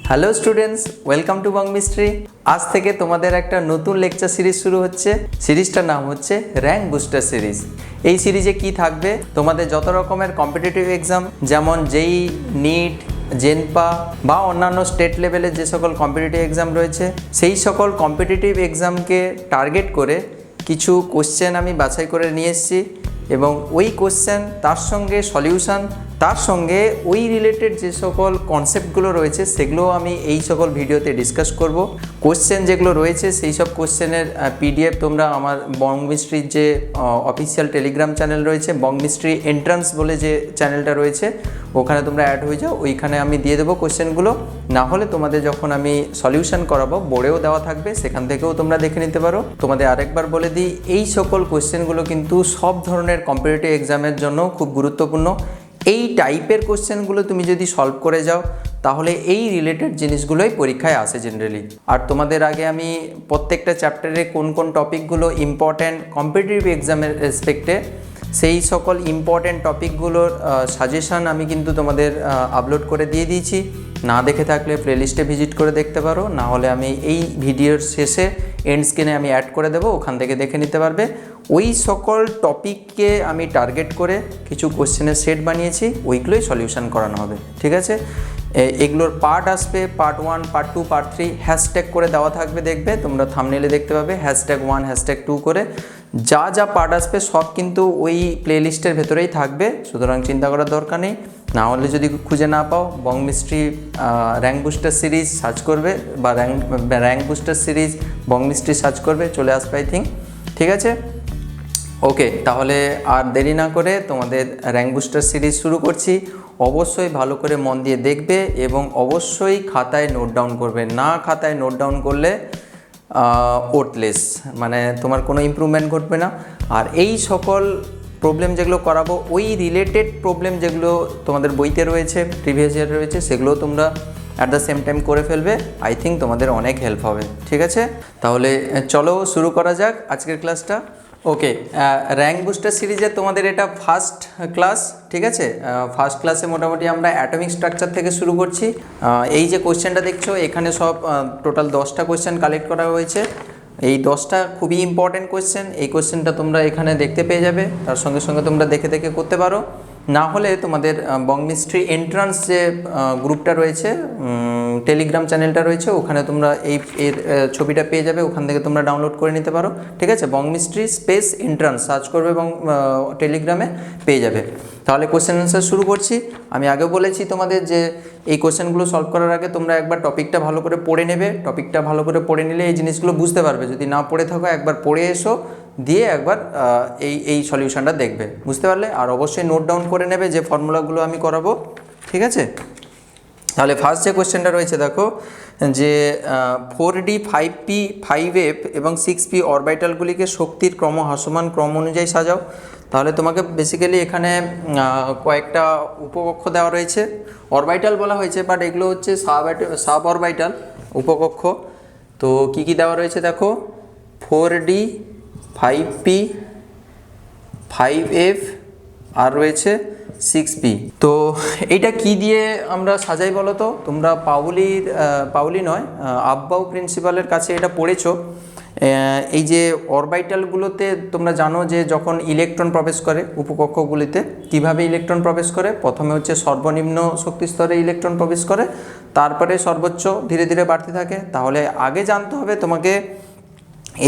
Hello students, welcome to Bong mystery. আজ থেকে তোমাদের একটা নতুন লেকচার সিরিজ শুরু হচ্ছে। সিরিজটার নাম হচ্ছে র্যাঙ্ক বুস্টার সিরিজ। এই সিরিজে কি থাকবে, তোমাদের যত রকমের কম্পিটিটিভ এক্সাম যেমন জেই, নিট, জেনপা বা অন্যান্য স্টেট লেভেলের যে সকল কম্পিটিটিভ এক্সাম রয়েছে, সেই সকল কম্পিটিটিভ এক্সামকে টার্গেট করে কিছু কোশ্চেন আমি বাছাই করে নিয়ে এসেছি এবং ওই কোশ্চেন তার সঙ্গে সলিউশন, তার সঙ্গে ওই রিলেটেড যে সকল কনসেপ্টগুলো রয়েছে সেগুলো আমি এই সকল ভিডিওতে ডিসকাস করব। কোশ্চেন যেগুলো রয়েছে সেই সব কোশ্চেনের পিডিএফ তোমরা আমার বং মিস্ট্রির যে অফিসিয়াল টেলিগ্রাম চ্যানেল রয়েছে, বং মিস্ট্রি এন্ট্রান্স বলে যে চ্যানেলটা রয়েছে, ওখানে তোমরা অ্যাড হয়ে যাও। ওইখানে আমি দিয়ে দেবো কোশ্চেনগুলো। না হলে তোমাদের যখন আমি সলিউশন করাবো, বোর্ডেও দেওয়া থাকবে, সেখান থেকেও তোমরা দেখে নিতে পারো। তোমাদের আরেকবার বলে দিই, এই সকল কোশ্চেনগুলো কিন্তু সব ধরনের কম্পিটিটিভ এক্সামের জন্য খুব গুরুত্বপূর্ণ। এই টাইপের কোশ্চেনগুলো তুমি যদি সলভ করে যাও তাহলে এই রিলেটেড জিনিসগুলোই পরীক্ষায় আসে জেনারেলি। আর তোমাদের আগে আমি প্রত্যেকটা চ্যাপ্টারে কোন কোন টপিকগুলো ইম্পর্ট্যান্ট কম্পিটিটিভ এক্সামের রেসপেক্টে, সেই সকল ইম্পর্ট্যান্ট টপিকগুলোর সাজেশান আমি কিন্তু তোমাদের আপলোড করে দিয়ে দিয়েছি। না দেখে থাকলে প্লেলিস্টে ভিজিট করে দেখতে পারো, না হলে আমি এই ভিডিওর শেষে এন্ড স্ক্রিনে আমি অ্যাড করে দেবো, ওখান থেকে দেখে নিতে পারবে। ওই সকল টপিককে আমি টার্গেট করে কিছু কোশ্চেনের সেট বানিয়েছি, ওইগুলোই সলিউশন করানো হবে, ঠিক আছে? এগুলোর পার্ট আসবে, পার্ট 1, পার্ট 2, পার্ট 3 হ্যাশট্যাগ করে দেওয়া থাকবে, দেখবে তোমরা থাম্বনেইলে দেখতে পাবে #1, #2 করে। যা যা পার্ট আসবে সব কিন্তু ওই প্লেলিস্টের ভেতরেই থাকবে, সুতরাং চিন্তা করার দরকার নেই। না হলে যদি খুঁজে না পাও, Bong Mystery rank booster series search করবে বা rank booster series Bong Mystery search করবে, চলে আসবে আই থিঙ্ক, ঠিক আছে? ওকে, তাহলে আর দেরি না করে তোমাদের র্যাঙ্ক বুস্টার সিরিজ শুরু করছি। অবশ্যই ভালো করে মন দিয়ে দেখবে এবং অবশ্যই খাতায় নোট ডাউন করবে। না খাতায় নোট ডাউন করলে ওর্থলেস, মানে তোমার কোনো ইমপ্রুভমেন্ট ঘটবে না। আর এই সকল প্রবলেম যেগুলো করাবো, ওই রিলেটেড প্রবলেম যেগুলো তোমাদের বইতে রয়েছে, প্রিভিয়াস ইয়ার রয়েছে, সেগুলোও তোমরা অ্যাট দ্য সেম টাইম করে ফেলবে। আই থিঙ্ক তোমাদের অনেক হেল্প হবে, ঠিক আছে? তাহলে চলো শুরু করা যাক আজকের ক্লাসটা। ওকে, র্যাঙ্ক বুস্টার সিরিজে তোমাদের এটা ফার্স্ট ক্লাস, ঠিক আছে? ফার্স্ট ক্লাসে মোটামুটি আমরা অ্যাটমিক স্ট্রাকচার থেকে শুরু করছি। এই যে কোয়েশ্চেনটা দেখছো, এখানে সব টোটাল 10টা কোয়েশ্চেন কালেক্ট করা হয়েছে। এই 10টা খুবই ইম্পর্ট্যান্ট কোয়েশ্চেন। এই কোয়েশ্চেনটা তোমরা এখানে দেখতে পেয়ে যাবে, তার সঙ্গে সঙ্গে তোমরা দেখে দেখে করতে পারো। না হলে তোমাদের বং মিস্ট্রি এন্ট্রান্স যে গ্রুপটা রয়েছে, টেলিগ্রাম চ্যানেলটা রয়েছে, ওখানে তোমরা এর ছবিটা পেয়ে যাবে, ওখান থেকে তোমরা ডাউনলোড করে নিতে পারো, ঠিক আছে? বং মিস্ট্রি স্পেস এন্ট্রান্স সার্চ করবে এবং টেলিগ্রামে পেয়ে যাবে। তাহলে কোশ্চেন অ্যান্সার শুরু করছি। আমি আগেও বলেছি তোমাদের যে এই কোশ্চেনগুলো সলভ করার আগে তোমরা একবার টপিকটা ভালো করে পড়ে নেবে। টপিকটা ভালো করে পড়ে নিলে এই জিনিসগুলো বুঝতে পারবে। যদি না পড়ে থাকো, একবার পড়ে এসো, দিয়ে একবার এই সলিউশনটা দেখবে, বুঝতে পারলে? আর অবশ্যই নোট ডাউন করে নেবে যে ফর্মুলাগুলো আমি করাবো, ঠিক আছে? তাহলে ফার্স্ট যে কোয়েশ্চেনটা রয়েছে দেখো, যে 4D, 5P, 5F এবং 6P অরবিটালগুলিকে শক্তির হ্রাসমান ক্রম অনুযায়ী সাজাও। তাহলে তোমাকে বেসিক্যালি এখানে কয়েকটা উপকক্ষ দেওয়া রয়েছে, অরবিটাল বলা হয়েছে, বাট এগুলো হচ্ছে সাব অরবিটাল উপকক্ষ। তো কি কি দেওয়া রয়েছে দেখো, 4D, 5P, 5F আর রয়েছে 6P। তো এইটা কি দিয়ে আমরা সাজাই বলো তো? তোমরা পাউলি নয়, আব্বাউ প্রিন্সিপালের কাছে এটা পড়েছো। এই যে অরবিটালগুলোতে তোমরা জানো যে যখন ইলেকট্রন প্রবেশ করে উপকক্ষগুলিতে, কিভাবে ইলেকট্রন প্রবেশ করে? প্রথমে হচ্ছে সর্বনিম্ন শক্তি স্তরে ইলেকট্রন প্রবেশ করে, তারপরে সর্বোচ্চ ধীরে ধীরে বাড়তে থাকে। তাহলে আগে জানতে হবে তোমাকে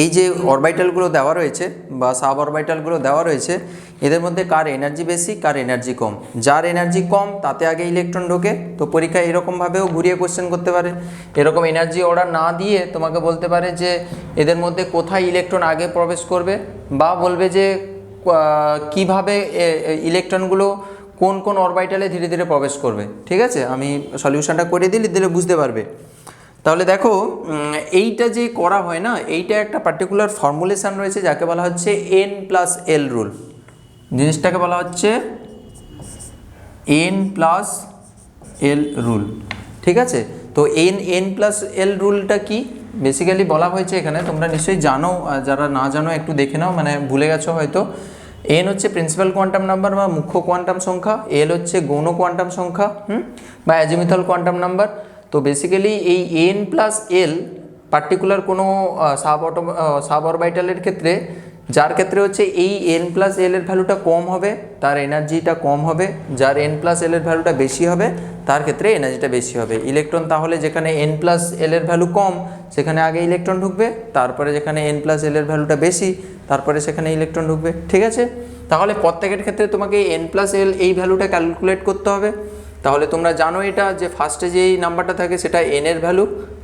এই যে অরবিটালগুলো দেওয়া রয়েছে বা সাব অরবিটালগুলো দেওয়া রয়েছে, এদের মধ্যে কার এনার্জি বেশি, কার এনার্জি কম। যার এনার্জি কম তাতে আগে ইলেকট্রন ঢোকে। তো পরীক্ষায় এরকমভাবেও ঘুরিয়ে কোশ্চেন করতে পারে। এরকম এনার্জি অর্ডার না দিয়ে তোমাকে বলতে পারে যে এদের মধ্যে কোথায় ইলেকট্রন আগে প্রবেশ করবে, বা বলবে যে কিভাবে ইলেকট্রনগুলো কোন কোন অরবিটালে ধীরে ধীরে প্রবেশ করবে, ঠিক আছে? আমি সলিউশনটা করে দিলে বুঝতে পারবে। তাহলে দেখো, এইটা যে করা হয় না, এইটা একটা পার্টিকুলার ফর্মুলেশন রয়েছে যাকে বলা হচ্ছে N+L রুল। জিনিসটাকে বলা হচ্ছে N+L রুল, ঠিক আছে? তো N+L রুলটা কি বেসিক্যালি বলা হয়েছে এখানে, তোমরা নিশ্চয়ই জানো, যারা না জানো একটু দেখে নাও, মানে ভুলে গেছো হয়তো। N হচ্ছে প্রিন্সিপাল কোয়ান্টাম নাম্বার বা মুখ্য কোয়ান্টাম সংখ্যা, L হচ্ছে গৌণ কোয়ান্টাম সংখ্যা বা অ্যাজিমুথাল কোয়ান্টাম নাম্বার। তো বেসিক্যালি এই এন প্লাস এল পার্টিকুলার কোনো সাব অরবিটালের ক্ষেত্রে, যার ক্ষেত্রে হচ্ছে এই এন প্লাস এল এর ভ্যালুটা কম হবে তার এনার্জিটা কম হবে, যার এন প্লাস এল এর ভ্যালুটা বেশি হবে তার ক্ষেত্রে এনার্জিটা বেশি হবে। ইলেকট্রন তাহলে যেখানে এন প্লাস এল এর ভ্যালু কম সেখানে আগে ইলেকট্রন ঢুকবে, তারপরে যেখানে এন প্লাস এল এর ভ্যালুটা বেশি তারপরে সেখানে ইলেকট্রন ঢুকবে। ঠিক আছে, তাহলে প্রত্যেকের ক্ষেত্রে তোমাকে এন প্লাস এল এই ভ্যালুটা ক্যালকুলেট করতে হবে। তাহলে তোমরা জানো এটা যে ফার্স্টে যেই নাম্বারটা থাকে সেটা এন এর ভ্যালু,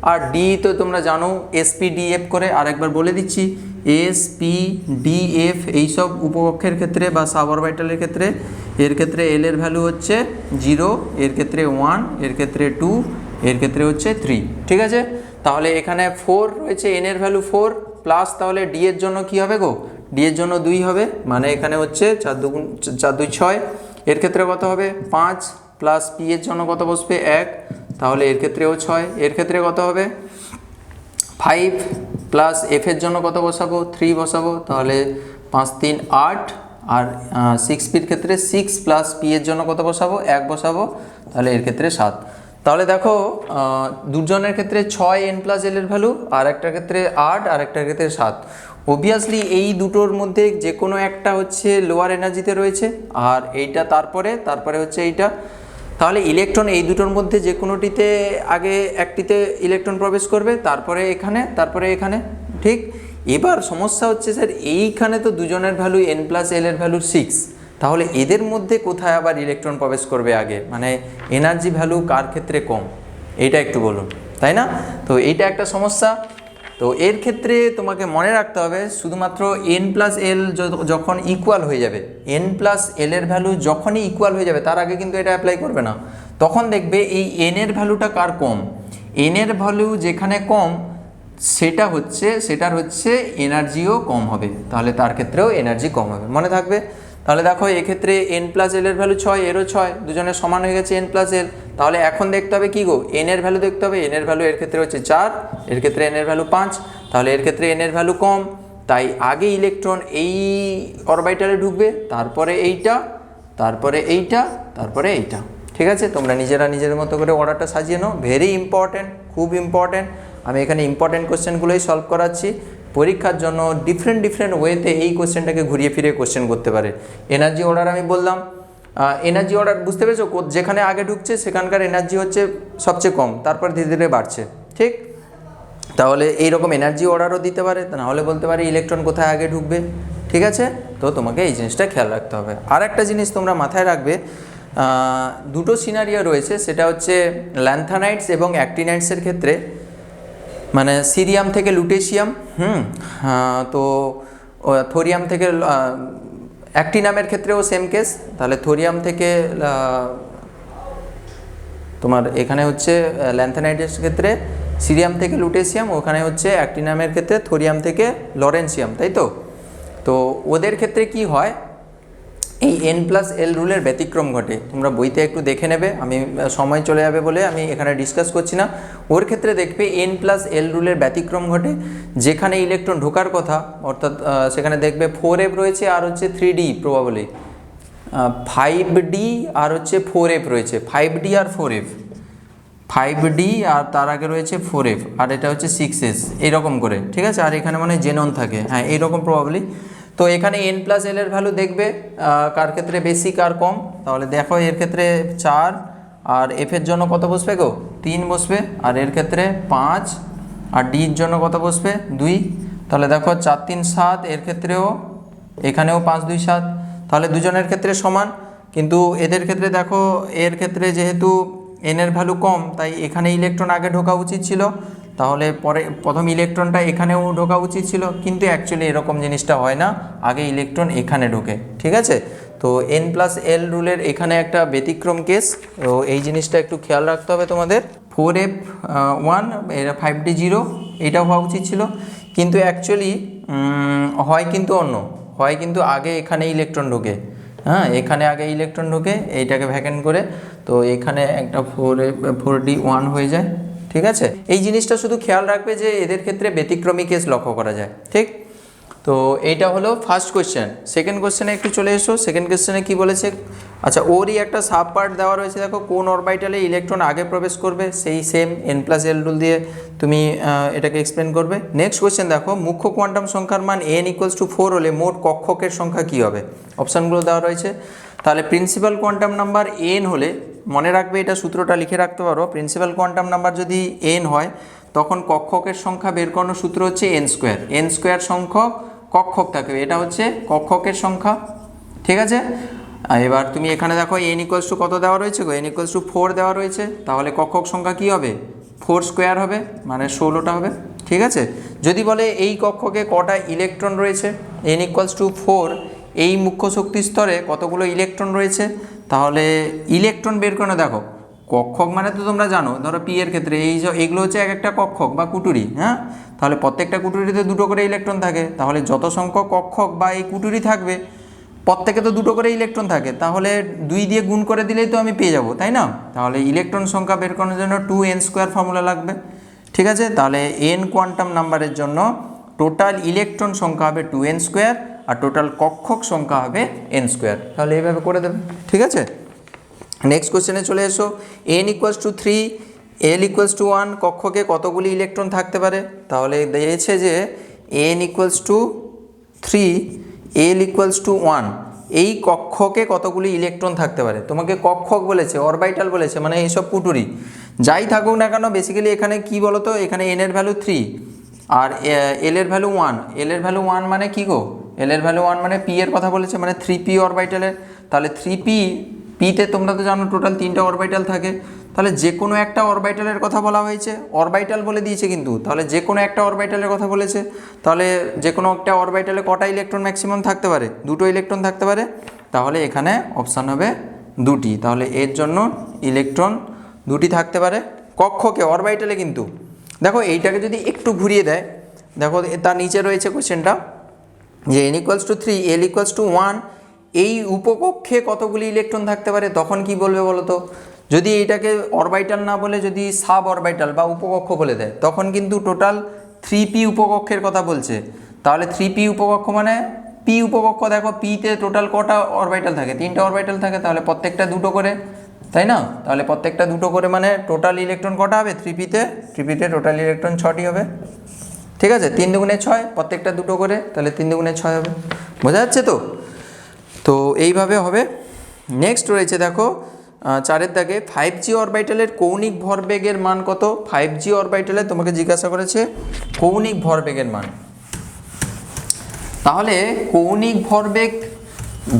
আর ডি তো তোমরা জানো এসপিডিএফ করে। আরেকবার বলে দিচ্ছি, এসপিডিএফ এইসব উপকক্ষের ক্ষেত্রে বা সাব অরবিটালের ক্ষেত্রে, এর ক্ষেত্রে এল এর ভ্যালু হচ্ছে 0, এর ক্ষেত্রে 1, এর ক্ষেত্রে 2, এর ক্ষেত্রে হচ্ছে 3। ঠিক আছে, তাহলে এখানে 4 রয়েছে, এন এর ভ্যালু 4 প্লাস, তাহলে ডি এর জন্য কি হবে গো, ডি এর জন্য 2 হবে, মানে এখানে হচ্ছে 4 2 6। এর ক্ষেত্রে কত হবে 5 প্লাস পি এর জন্য কত বসবে 1, তাহলে এর ক্ষেত্রেও 6। এর ক্ষেত্রে কত হবে 5 প্লাস এফ এর জন্য কত বসাবো 3 বসাবো, তাহলে 5 3 8, আর 6 পির ক্ষেত্রে 6 প্লাস পি এর জন্য কত বসাবো 1 বসাবো, তাহলে এর ক্ষেত্রে 7। তাহলে দেখো দুজনের ক্ষেত্রে 6 এন প্লাস এল এর ভ্যালু, আর একটার ক্ষেত্রে 8, আর একটার ক্ষেত্রে 7। অবভিয়াসলি এই দুটোর মধ্যে যে কোনো একটা হচ্ছে লোয়ার এনার্জিতে রয়েছে, আর এইটা তারপরে হচ্ছে এইটা। তাহলে ইলেকট্রন এই দুটোর মধ্যে যে কোনোটিতে আগে একটিতে ইলেকট্রন প্রবেশ করবে, তারপরে এখানে। ঠিক, এবার সমস্যা হচ্ছে স্যার এইখানে তো দুজনের ভ্যালু এন প্লাস এল এর ভ্যালু 6, তাহলে এদের মধ্যে কোথায় আবার ইলেকট্রন প্রবেশ করবে আগে, মানে এনার্জি ভ্যালু কার ক্ষেত্রে কম, এইটা একটু বলুন, তাই না? তো এইটা একটা সমস্যা। তো এর ক্ষেত্রে তোমাকে মনে রাখতে হবে শুধুমাত্র এন প্লাস এল যখন ইকুয়াল হয়ে যাবে, এন প্লাস এল এর ভ্যালু যখনই ইকুয়াল হয়ে যাবে তার আগে কিন্তু এটা অ্যাপ্লাই করবে না। তখন দেখবে এই এন এর ভ্যালুটা কার কম, এন এর ভ্যালু যেখানে কম সেটার হচ্ছে এনার্জিও কম হবে, তাহলে তার ক্ষেত্রেও এনার্জি কম হবে, মনে থাকবে। তাহলে দেখো এক্ষেত্রে এন প্লাস এল এর ভ্যালু 6, এরও 6, দুজনের সমান হয়ে গেছে এন প্লাস এল। তাহলে এখন দেখতে হবে কি গো, এন এর ভ্যালু দেখতে হবে, এন এর ভ্যালু এর ক্ষেত্রে হচ্ছে 4, এর ক্ষেত্রে এন এর ভ্যালু 5, তাহলে এর ক্ষেত্রে এন এর ভ্যালু কম, তাই আগে ইলেকট্রন এই অরবিটালে ঢুকবে, তারপরে এইটা, তারপরে এইটা, তারপরে এইটা। ঠিক আছে, তোমরা নিজেদের মতো করে অর্ডারটা সাজিয়ে নাও, ভেরি ইম্পর্টেন্ট, খুব ইম্পর্টেন্ট। আমি এখানে ইম্পর্টেন্ট কোশ্চেনগুলোই সলভ করাচ্ছি। পরীক্ষার জন্য ডিফারেন্ট ওয়েতে এই কোশ্চেনটাকে ঘুরিয়ে ফিরে কোশ্চেন করতে পারে। এনার্জি অর্ডার আমি বললাম, এনার্জি অর্ডার বুঝতে পেরেছো, যেখানে আগে ঢুকছে সেখানকার এনার্জি হচ্ছে সবচেয়ে কম, তারপর ধীরে ধীরে বাড়ছে। ঠিক, তাহলে এইরকম এনার্জি অর্ডারও দিতে পারে, নাহলে বলতে পারে ইলেকট্রন কোথায় আগে ঢুকবে। ঠিক আছে, তো তোমাকে এই জিনিসটা খেয়াল রাখতে হবে। আর একটা জিনিস তোমরা মাথায় রাখবে, দুটো সিনারিও রয়েছে, সেটা হচ্ছে ল্যান্থানাইটস এবং অ্যাক্টিনাইটসের ক্ষেত্রে, মানে সিরিয়াম থেকে লুটেশিয়াম, তো থোরিয়াম থেকে অ্যাক্টিনামের ক্ষেত্রেও সেম কেস। তাহলে থোরিয়াম থেকে তোমার এখানে হচ্ছে ল্যান্থানাইটের ক্ষেত্রে সিরিয়াম থেকে লুটেশিয়াম, ওখানে হচ্ছে অ্যাক্টিনামের ক্ষেত্রে থোরিয়াম থেকে লরেন্সিয়াম, তাই তো? তো ওদের ক্ষেত্রে কি হয়, এই এন প্লাস এল রুলের ব্যতিক্রম ঘটে, তোমরা বইতে একটু দেখে নেবে, আমি সময় চলে যাবে বলে আমি এখানে ডিসকাস করছি না। ওর ক্ষেত্রে দেখবে এন প্লাস এল রুলের ব্যতিক্রম ঘটে, যেখানে ইলেকট্রন ঢোকার কথা অর্থাৎ সেখানে দেখবে 4f রয়েছে আর হচ্ছে 3d, প্রবাবলি 5d আর হচ্ছে 4f রয়েছে, 5d আর 4f, 5d আর তার আগে রয়েছে 4f, আর এটা হচ্ছে 6s, এইরকম করে। ঠিক আছে, আর এখানে মানে জেনন থাকে, হ্যাঁ এইরকম প্রবাবলি। তো এখানে এন প্লাস এল এর ভ্যালু দেখবে কার ক্ষেত্রে বেশি কার কম। তাহলে দেখো এর ক্ষেত্রে 4, আর এফ এর জন্য কত বসবে গো 3 বসবে, আর এর ক্ষেত্রে 5, আর ডির জন্য কত বসবে 2। তাহলে দেখো 4 3 7, এর ক্ষেত্রেও এখানেও 5 2 7, তাহলে দুজনের ক্ষেত্রে সমান। কিন্তু এদের ক্ষেত্রে দেখো, এর ক্ষেত্রে যেহেতু এন এর ভ্যালু কম, তাই এখানে ইলেকট্রন আগে ঢোকা উচিত ছিল, তাহলে প্রথম ইলেকট্রনটা এখানেও ঢোকা উচিত ছিল, কিন্তু অ্যাকচুয়ালি এরকম জিনিসটা হয় না, আগে ইলেকট্রন এখানে ঢোকে। ঠিক আছে, তো এন প্লাস এল রুলের এখানে একটা ব্যতিক্রম কেস, তো এই জিনিসটা একটু খেয়াল রাখতে হবে তোমাদের। 4f1 এটা 5d 0, এটা হওয়া উচিত ছিল, কিন্তু অ্যাকচুয়ালি হয় কিন্তু অন্য হয়, কিন্তু আগে এখানে ইলেকট্রন ঢোকে, হ্যাঁ এখানে আগে ইলেকট্রন ঢোকে, এইটাকে ভ্যাকেন্ট করে, তো এখানে একটা 4d1 হয়ে যায়। ঠিক আছে, এই জিনিসটা শুধু খেয়াল রাখবে যে এদের ক্ষেত্রে ব্যতিক্রমী কেস লক্ষ্য করা যায়। ঠিক, তো এইটা হলো ফার্স্ট কোয়েশ্চেন। সেকেন্ড কোয়েশ্চেনে একটু চলে এসো। সেকেন্ড কোয়েশ্চেনে কি বলেছে, আচ্ছা ওরই একটা সাব পার্ট দেওয়া রয়েছে, দেখো কোন অরবিটালে ইলেকট্রন আগে প্রবেশ করবে, সেই সেম n+l রুল দিয়ে তুমি এটাকে এক্সপ্লেন করবে। নেক্সট কোয়েশ্চেন দেখো, মুখ্য কোয়ান্টাম সংখ্যার মান n=4 হলে মোট কক্ষকের সংখ্যা কী হবে। অপশানগুলো দেওয়া রয়েছে। তাহলে প্রিন্সিপাল কোয়ান্টাম নাম্বার n হলে, মনে রাখবে এটা সূত্রটা লিখে রাখতে পারো, প্রিন্সিপাল কোয়ান্টাম নাম্বার যদি n হয় তখন কক্ষকের সংখ্যা বের করানোর সূত্র হচ্ছে n² সংখ্যক কক্ষক থাকবে, এটা হচ্ছে কক্ষকের সংখ্যা। ঠিক আছে, এবার তুমি এখানে দেখো n= কত দেওয়া রয়েছে গো, n=4 দেওয়া রয়েছে, তাহলে কক্ষক সংখ্যা কি হবে, 4² হবে, মানে 16টা হবে। ঠিক আছে, যদি বলে এই কক্ষকে কটা ইলেকট্রন রয়েছে, n=4, এই মুখ্য শক্তি স্তরে কতগুলো ইলেকট্রন রয়েছে, তাহলে ইলেকট্রন বের করে দেখো, কক্ষক মানে তো তোমরা জানো, ধরো পি এর ক্ষেত্রে এইগুলো হচ্ছে এক একটা কক্ষক বা কুটুরি। হ্যাঁ, তাহলে প্রত্যেকটা কুটুরিতে দুটো করে ইলেকট্রন থাকে, তাহলে যত সংখ্যক কক্ষক বা এই কুটুরি থাকবে প্রত্যেকে তো দুটো করে ইলেকট্রন থাকে, তাহলে 2 দিয়ে গুণ করে দিলেই তো আমি পেয়ে যাব, তাই না। তাহলে ইলেকট্রন সংখ্যা বের করানোর জন্য 2n² ফর্মুলা লাগবে। ঠিক আছে, তাহলে n কোয়ান্টাম নাম্বারের জন্য টোটাল ইলেকট্রন সংখ্যা হবে 2n², আর টোটাল কক্ষক সংখ্যা হবে n²। তাহলে এইভাবে করে দেবে। ঠিক আছে, নেক্সট কোশ্চেনে চলে এসো। n=3, l=1 কক্ষকে কতগুলি ইলেকট্রন থাকতে পারে, তাহলে দিয়েছে যে n=3, l=1, এই কক্ষকে কতগুলি ইলেকট্রন থাকতে পারে। তোমাকে কক্ষক বলেছে, অরবিটাল বলেছে, মানে এইসব কুটুরি যাই থাকুক না কেন, বেসিক্যালি এখানে কি বলতো, এখানে n এর ভ্যালু 3 আর l এর ভ্যালু 1, l এর ভ্যালু 1 মানে কি গো, l এর ভ্যালু 1 মানে p এর কথা বলেছে, মানে 3p অরবিটালের। তাহলে 3p, পিতে তোমরা তো জানো টোটাল 3টা অরবিটাল থাকে, তাহলে যে কোনো একটা অরবিটালের কথা বলা হয়েছে, অরবিটাল বলে দিয়েছে কিন্তু, তাহলে যে কোনো একটা অরবিটালের কথা বলেছে, তাহলে যে কোনো একটা অরবিটালে কটা ইলেকট্রন ম্যাক্সিমাম থাকতে পারে, 2টো ইলেকট্রন থাকতে পারে, তাহলে এখানে অপশান হবে 2টি। তাহলে এর জন্য ইলেকট্রন 2টি থাকতে পারে কক্ষকে, অরবিটালে। কিন্তু দেখো এইটাকে যদি একটু ঘুরিয়ে দেয়, দেখো তার নিচে রয়েছে কোশ্চেনটা যে n=3, l=1, এই উপকক্ষে কতগুলি ইলেকট্রন থাকতে পারে, তখন কি বলবে বলো তো। যদি এইটাকে অরবিটাল না বলে যদি সাব অরবিটাল বা উপকক্ষ বলে দেয়, তখন কিন্তু টোটাল 3p উপকক্ষের কথা বলছে। তাহলে 3p উপকক্ষ মানে p উপকক্ষ, দেখো পিতে টোটাল কটা অরবিটাল থাকে, 3টা অরবিটাল থাকে, তাহলে প্রত্যেকটা 2টো করে, তাই না। তাহলে প্রত্যেকটা 2টো করে মানে টোটাল ইলেকট্রন কটা হবে 3pতে টোটাল ইলেকট্রন 6টি হবে। ঠিক আছে, 3 দুগুণে 6, প্রত্যেকটা 2টো করে, তাহলে 3 দুগুণে 6 হবে। বোঝা যাচ্ছে তো। তো এইভাবে হবে। নেক্সট রয়েছে দেখো 4-এর দাগে, 5g অরবিটালের কৌণিক ভরবেগের মান কত। 5g অরবিটালে তোমাকে জিজ্ঞাসা করেছে কৌণিক ভরবেগের মান। তাহলে কৌণিক ভরবেগ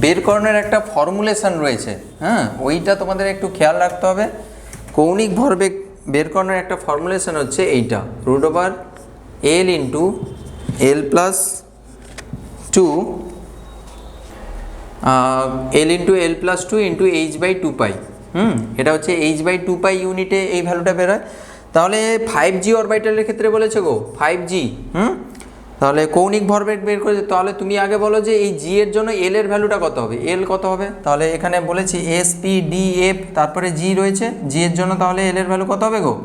বের করানোর একটা ফর্মুলেশন রয়েছে, হ্যাঁ, ওইটা তোমাদের একটু খেয়াল রাখতে হবে। কৌণিক ভরবেগ বের করানোর একটা ফর্মুলেশন হচ্ছে এইটা, √l × l+2 l+2 × h/2π। এটা হচ্ছে h/2π ইউনিটে এই ভ্যালুটা বেরোয়। তাহলে 5g অরবিটালের ক্ষেত্রে বলেছে গো 5g। তাহলে কৌণিক ভরবেগ বের করেছে, তাহলে তুমি আগে বলো যে এই g এর জন্য l এর ভ্যালুটা কত হবে, l কত হবে। তাহলে এখানে বলেছি s p d f, তারপরে g রয়েছে, g এর জন্য তাহলে l এর ভ্যালু কত হবে গো,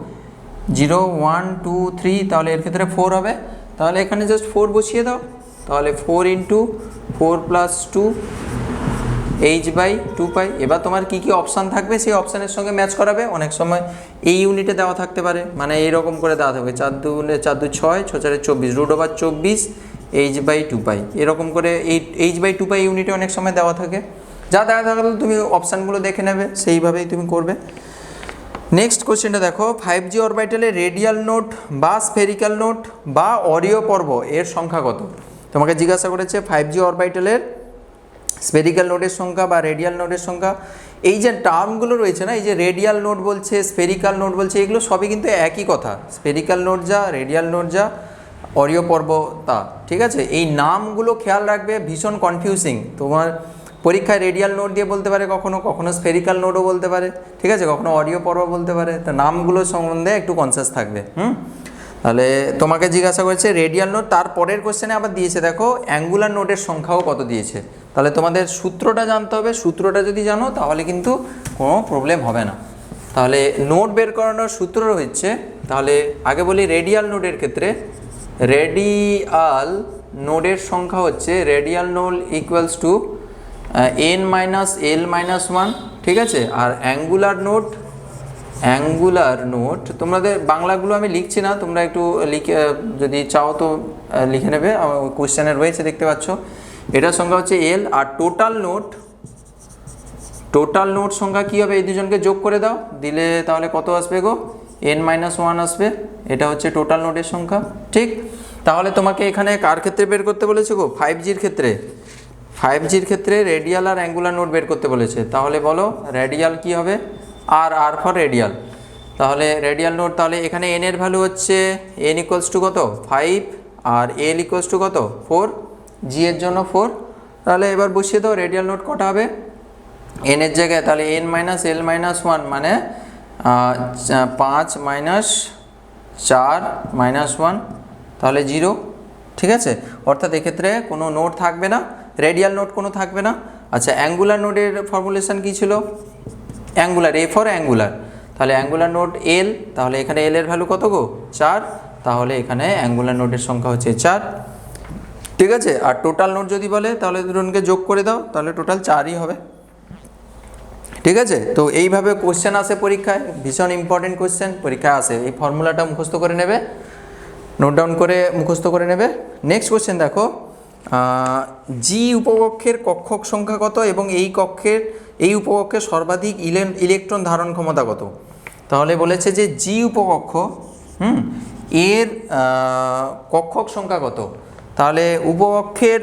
0 1 2 3, তাহলে এর ক্ষেত্রে 4 হবে। তাহলে এখানে জাস্ট 4 বসিয়ে দাও, তাহলে 4 × 4 + 2 h/2π। এবার তোমার কি কি অপশান থাকবে সেই অপশানের সঙ্গে ম্যাচ করাবে। অনেক সময় এই ইউনিটে দেওয়া থাকতে পারে, মানে এইরকম করে দেওয়া থাকবে 4 2 6, 6 4 24, √24 h/2π, এরকম করে এই h/2π ইউনিটে অনেক সময় দেওয়া থাকে। যা দেওয়া থাকলে তুমি অপশানগুলো দেখে নেবে, সেইভাবেই তুমি করবে। নেক্সট কোশ্চেনটা দেখো, 5g অরবিটালে রেডিয়াল নোড বা স্ফেরিক্যাল নোড বা অরীয় পর্ব এর সংখ্যা কত। তোমাকে জিজ্ঞাসা করেছে 5g অরবিটালের স্ফেরিক্যাল নোডের সংখ্যা বা রেডিয়াল নোডের সংখ্যা। এই যে টার্মগুলো রয়েছে না, এই যে রেডিয়াল নোড বলছে, স্ফেরিক্যাল নোড বলছে, এগুলো সবই কিন্তু একই কথা। স্ফেরিক্যাল নোড যা, রেডিয়াল নোড যা, অরীয় পর্ব তা। ঠিক আছে, এই নামগুলো খেয়াল রাখবে, ভীষণ কনফিউজিং। তোমার পরীক্ষায় রেডিয়াল নোড দিয়ে বলতে পারে, কখনো কখনো স্ফেরিক্যাল নোডও বলতে পারে, ঠিক আছে, কখনো অরীয় পর্ব বলতে পারে। তো নামগুলো সম্বন্ধে একটু কনসিয়াস থাকবে। তাহলে তোমাকে জিজ্ঞাসা করেছে রেডিয়াল নোড, তার পরের কোশ্চেনে আবার দিয়েছে দেখো অ্যাঙ্গুলার নোডের সংখ্যাও কত দিয়েছে। তাহলে তোমাদের সূত্রটা জানতে হবে, সূত্রটা যদি জানো তাহলে কিন্তু কোনো প্রবলেম হবে না। তাহলে নোড বের করানোর সূত্র হচ্ছে, তাহলে আগে বলি রেডিয়াল নোডের ক্ষেত্রে রেডিয়াল নোডের সংখ্যা হচ্ছে radial node equals to n minus L minus one, ঠিক আছে। আর অ্যাঙ্গুলার নোড তোমাদের বাংলাগুলো আমি লিখছি না, তোমরা একটু লিখে যদি চাও তো লিখে নেবে, কোশ্চেনে রয়েছে দেখতে পাচ্ছ। এটার সংখ্যা হচ্ছে এল। আর টোটাল নোড সংখ্যা কী হবে, এই দুজনকে যোগ করে দাও, দিলে তাহলে কত আসবে গো, n মাইনাস ওয়ান আসবে। এটা হচ্ছে টোটাল নোডের সংখ্যা, ঠিক। তাহলে তোমাকে এখানে কার ক্ষেত্রে বের করতে বলেছে গো, 5Gর ক্ষেত্রে রেডিয়াল আর অ্যাঙ্গুলার নোড বের করতে বলেছে। তাহলে বলো রেডিয়াল কি হবে, আর ফর রেডিয়াল। তাহলে রেডিয়াল নোড, তাহলে এখানে n এর ভ্যালু হচ্ছে n ইকুয়ালস টু কত 5 আর l ইকুয়ালস টু কত 4, g এর জন্য 4। তাহলে এবার বসিয়ে দাও রেডিয়াল নোড কটা হবে n এর জায়গায়, তাহলে n minus L minus one মানে 5 মাইনাস 4 মাইনাস 1, তাহলে 0, ঠিক আছে। অর্থাৎ এক্ষেত্রে কোনো নোড থাকবে না, রেডিয়াল নোড কোনো থাকবে না। আচ্ছা, অ্যাঙ্গুলার নোডের ফর্মুলেশন কী ছিল, অ্যাঙ্গুলার, এ ফর অ্যাঙ্গুলার। তাহলে অ্যাঙ্গুলার নোড এল, তাহলে এখানে এল এর ভ্যালু কত গো 4, তাহলে এখানে অ্যাঙ্গুলার নোডের সংখ্যা হচ্ছে 4, ঠিক আছে। আর টোটাল নোড যদি বলে তাহলে দুজনকে যোগ করে দাও, তাহলে টোটাল 4ই হবে, ঠিক আছে। তো এইভাবে কোশ্চেন আসে পরীক্ষায়, ভীষণ ইম্পর্টেন্ট কোশ্চেন পরীক্ষায় আসে। এই ফর্মুলাটা মুখস্থ করে নেবে, নোট ডাউন করে মুখস্থ করে নেবে। নেক্সট কোশ্চেন দেখো, জি উপকক্ষের কক্ষক সংখ্যা কত এবং এই উপকক্ষের সর্বাধিক ইলেকট্রন ধারণ ক্ষমতা কত। তাহলে বলেছে যে জি উপকক্ষ এর কক্ষক সংখ্যা কত। তাহলে উপকক্ষের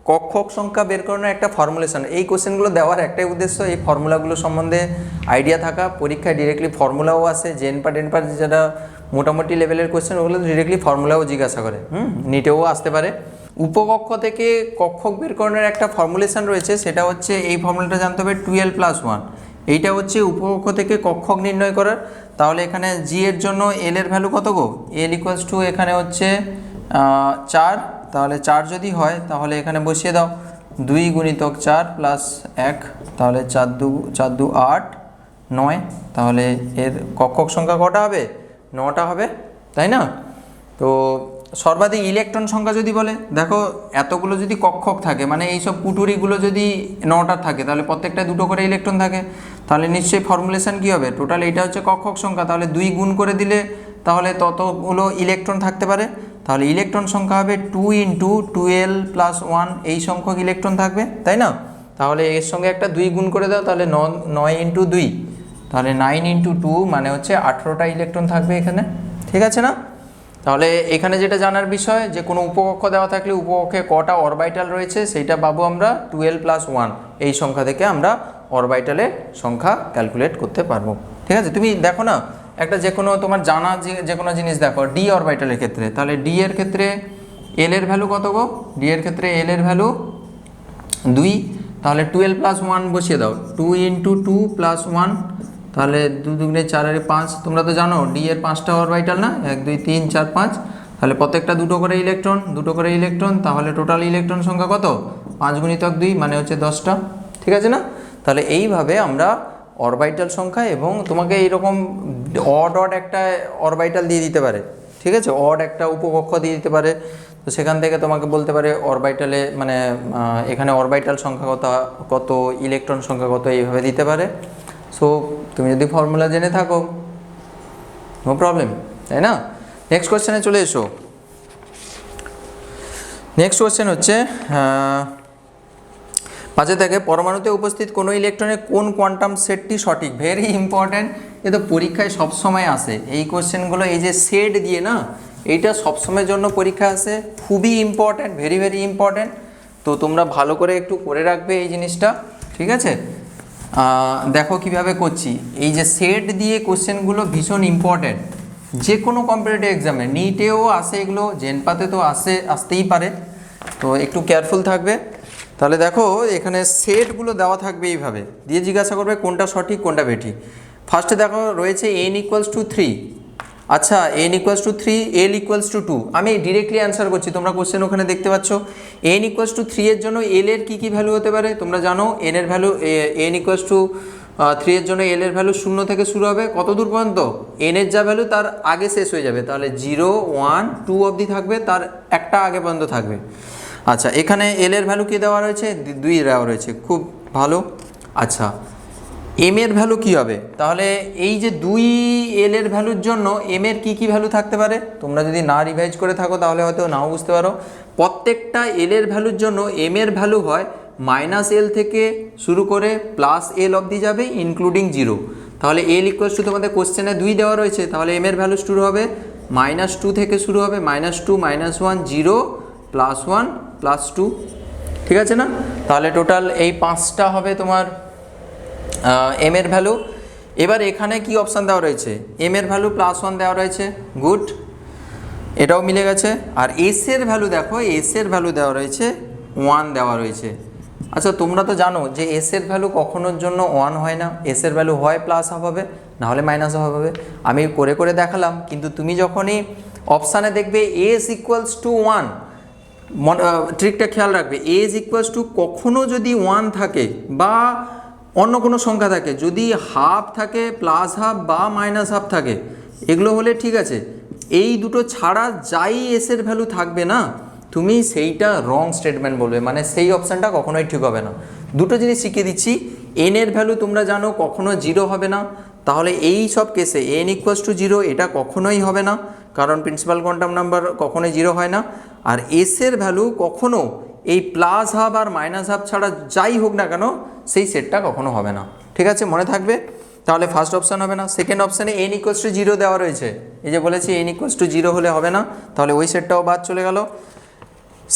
কক্ষক সংখ্যা বের করানোর একটা ফর্মুলেশন, এই কোশ্চেনগুলো দেওয়ার একটাই উদ্দেশ্য, এই ফর্মুলাগুলো সম্বন্ধে আইডিয়া থাকা। পরীক্ষায় ডিরেক্টলি ফর্মুলাও আসে, জেনপার যেটা মোটামুটি লেভেলের কোশ্চেন, ওগুলো ডিরেক্টলি ফর্মুলাও জিজ্ঞাসা করে, নিটেও আসতে পারে। উপকক্ষ থেকে কক্ষক বের করানোর একটা ফর্মুলেশন রয়েছে, সেটা হচ্ছে এই ফর্মুলাটা জানতে হবে 12+1। এইটা হচ্ছে উপকক্ষ থেকে কক্ষক নির্ণয় করার। তাহলে এখানে জি এর জন্য এল এর ভ্যালু কত গো, এল ইকুয়ালস টু এখানে হচ্ছে 4। তাহলে 4 যদি হয় তাহলে এখানে বসিয়ে দাও 2 গুণিতক 4 প্লাস 1, তাহলে 4 2 8 9। তাহলে এর কক্ষক সংখ্যা কটা হবে, 9টা হবে, তাই না। তো সর্বাধিক ইলেকট্রন সংখ্যা যদি বলে, দেখো এতগুলো যদি কক্ষক থাকে, মানে এইসব পুটুরিগুলো যদি 9টা থাকে, তাহলে প্রত্যেকটা 2টো করে ইলেকট্রন থাকে, তাহলে নিশ্চয়ই ফর্মুলেশন কী হবে, টোটাল এইটা হচ্ছে কক্ষক সংখ্যা, তাহলে 2 গুণ করে দিলে তাহলে ততগুলো ইলেকট্রন থাকতে পারে। তাহলে ইলেকট্রন সংখ্যা হবে 2 × 12+1, এই সংখ্যক ইলেকট্রন থাকবে, তাই না। তাহলে এর সঙ্গে একটা 2 গুণ করে দাও, তাহলে 9 × 2, তাহলে 9 × 2 মানে হচ্ছে 18টা ইলেকট্রন থাকবে এখানে, ঠিক আছে না। তাহলে এখানে যেটা জানার বিষয়, যে কোনো উপকক্ষ দেওয়া থাকলে উপকক্ষে কটা অরবাইটাল রয়েছে সেইটা পাবো আমরা 12+1, এই সংখ্যা থেকে আমরা অরবাইটালের সংখ্যা ক্যালকুলেট করতে পারবো, ঠিক আছে। তুমি দেখো না, একটা যে কোনো তোমার জানা যে কোনো জিনিস দেখো, ডি অরবাইটালের ক্ষেত্রে, তাহলে ডি এর ক্ষেত্রে এল এর ভ্যালু কত গো, ডি এর ক্ষেত্রে এল এর ভ্যালু 2, তাহলে 12+1 বসিয়ে দাও, 2 × 2+1, তাহলে 2 2 4 আর 5। তোমরা তো জানো ডি এর 5টা অরবাইটাল না, 1 2 3 4 5, তাহলে প্রত্যেকটা 2টো করে ইলেকট্রন, তাহলে টোটাল ইলেকট্রন সংখ্যা কত, 5 গুণিতক 2 মানে হচ্ছে 10টা, ঠিক আছে না। তাহলে এইভাবে আমরা অরবাইটাল সংখ্যা, এবং তোমাকে এইরকম অড একটা অরবাইটাল দিয়ে দিতে পারে, ঠিক আছে, অড একটা উপকক্ষ দিয়ে দিতে পারে। তো সেখান থেকে তোমাকে বলতে পারে অরবাইটালে মানে এখানে অরবাইটাল সংখ্যা কত, ইলেকট্রন সংখ্যা কত, এইভাবে দিতে পারে। সো তুমি যদি ফর্মুলা জেনে থাকো, নো প্রবলেম, তাই না। নেক্সট কোশ্চেনে চলে এসো। নেক্সট কোশ্চেন হচ্ছে 5 থেকে, পরমাণুতে উপস্থিত কোনো ইলেকট্রনের কোন কোয়ান্টাম সেটটি সঠিক। ভেরি ইম্পর্ট্যান্ট, এ তো পরীক্ষায় সবসময় আসে এই কোশ্চেনগুলো, এই যে সেট দিয়ে না, এইটা সবসময়ের জন্য পরীক্ষা আসে, খুবই ইম্পর্ট্যান্ট, ভেরি ভেরি ইম্পর্ট্যান্ট। তো তোমরা ভালো করে একটু করে রাখবে এই জিনিসটা, ঠিক আছে। দেখো কিভাবে করছি, এই যে সেট দিয়ে কোশ্চেনগুলো ভীষণ ইম্পর্ট্যান্ট, যে কোনো কম্পিটিটিভ এক্সামে, নিটেও আসে এগুলো, জেনপাতে তো আসতেই পারে, তো একটু কেয়ারফুল থাকবে। তাহলে দেখো এখানে সেটগুলো দেওয়া থাকবে এইভাবে, দিয়ে জিজ্ঞাসা করবে কোনটা সঠিক কোনটা বেঠিক। ফার্স্টে দেখো রয়েছে n = 3, আচ্ছা n = 3, l = 2। আমি ডিরেক্টলি অ্যান্সার করছি, তোমরা কোশ্চেন ওখানে দেখতে পাচ্ছ। n = 3 এর জন্য l এর কী কী ভ্যালু হতে পারে তোমরা জানো, n এর ভ্যালু n = থ্রি এর জন্য এল এর ভ্যালু 0 থেকে শুরু হবে কত দূর পর্যন্ত, এন এর যা ভ্যালু তার আগে শেষ হয়ে যাবে, তাহলে 0 1 2 অবধি থাকবে, তার একটা আগে পর্যন্ত থাকবে। আচ্ছা এখানে এল এর ভ্যালু কী দেওয়া রয়েছে, 2 দেওয়া রয়েছে, খুব ভালো। আচ্ছা এম এর ভ্যালু কী হবে, তাহলে এই যে 2 এল এর ভ্যালুর জন্য এম এর কী কী ভ্যালু থাকতে পারে, তোমরা যদি না রিভাইজ করে থাকো তাহলে হয়তো নাও বুঝতে পারো। প্রত্যেকটা এল এর ভ্যালুর জন্য এম এর ভ্যালু হয় -l থেকে শুরু করে +l অবধি যাবে ইনক্লুডিং 0। তাহলে এল ইকুয়ালস টু তোমাদের কোশ্চেনে 2 দেওয়া রয়েছে, তাহলে এম এর ভ্যালু শুরু হবে -2 থেকে শুরু হবে, -2 -1 0 +1 +2, ঠিক আছে না? তাহলে টোটাল এই 5টা হবে তোমার এম এর ভ্যালু। এবার এখানে কি অপশান দেওয়া রয়েছে, এম এর ভ্যালু +1 দেওয়া রয়েছে, গুড, এটাও মিলে গেছে। আর এস এর ভ্যালু দেখো, এস এর ভ্যালু দেওয়া রয়েছে 1 দেওয়া রয়েছে। আচ্ছা তোমরা তো জানো যে এস এর ভ্যালু কখনোর জন্য 1 হয় না, এস এর ভ্যালু হয় +1/2 হবে, না হলে -1/2 হবে। আমি করে করে দেখালাম, কিন্তু তুমি যখনই অপশানে দেখবে এস ইকুয়ালস টু 1, ট্রিকটা খেয়াল রাখবে, এজ ইকুয়ালস টু কখনো যদি 1 থাকে বা অন্য কোনো সংখ্যা থাকে, যদি হাফ থাকে +1/2 বা -1/2 থাকে, এগুলো হলে ঠিক আছে। এই দুটো ছাড়া যাই এস এর ভ্যালু থাকবে না, তুমি সেইটা রং স্টেটমেন্ট বলবে, মানে সেই অপশানটা কখনোই ঠিক হবে না। দুটো জিনিস শিখিয়ে দিচ্ছি, এন এর ভ্যালু তোমরা জানো কখনো 0 হবে না, তাহলে এই সব কেসে এন ইকুয়ালস টু 0 এটা কখনোই হবে না, কারণ প্রিন্সিপাল কোয়ান্টাম নাম্বার কখনোই 0 হয় না। আর এস এর ভ্যালু কখনো এই +1/2 আর -1/2 ছাড়া যাই হোক না কেন সেই সেটটা কখনো হবে না, ঠিক আছে, মনে থাকবে। তাহলে ফার্স্ট অপশান হবে না। সেকেন্ড অপশানে এন ইকুয়ালস টু 0 দেওয়া রয়েছে, এই যে বলেছি এন ইকুয়ালস টু 0 হলে হবে না, তাহলে ওই সেটটাও বাদ চলে গেল।